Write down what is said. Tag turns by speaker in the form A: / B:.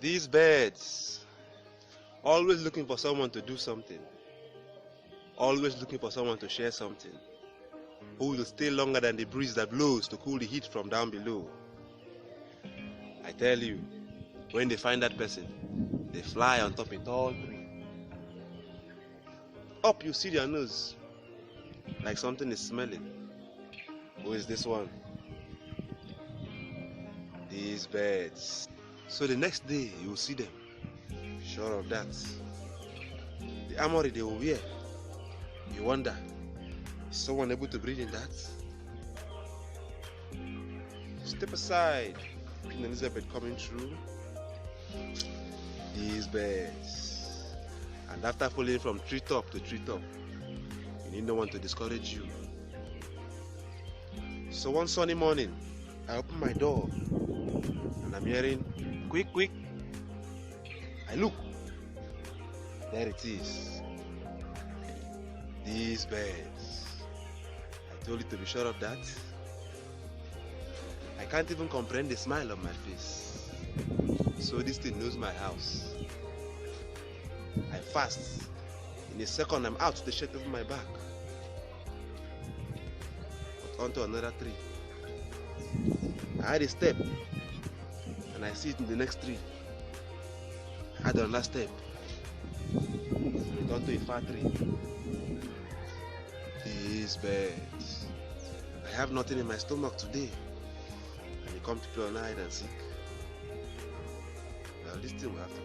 A: These birds, always looking for someone to do something, always looking for someone to share something, who will stay longer than the breeze that blows to cool the heat from down below. I tell you, when they find that person, they fly on top a tall tree. Up you see their nose, like something is smelling. Who is this one? These birds. So the next day you will see them, sure of that. The armory they will wear, you wonder, is someone able to breathe in that? Step aside, Queen Elizabeth coming through. These birds. And after falling from treetop to treetop, you need no one to discourage you. So one sunny morning, I open my door and I'm hearing, quick, quick. I look. There it is. These birds. I told you to be sure of that. I can't even comprehend the smile on my face. So this thing knows my house. I fast. In a second, I'm out with the shirt over my back. But onto another tree. I had a step. And I see it in the next tree. I had another step. It onto a far tree. These birds. I have nothing in my stomach today. And you come to play on hide and seek. Well, this thing will have to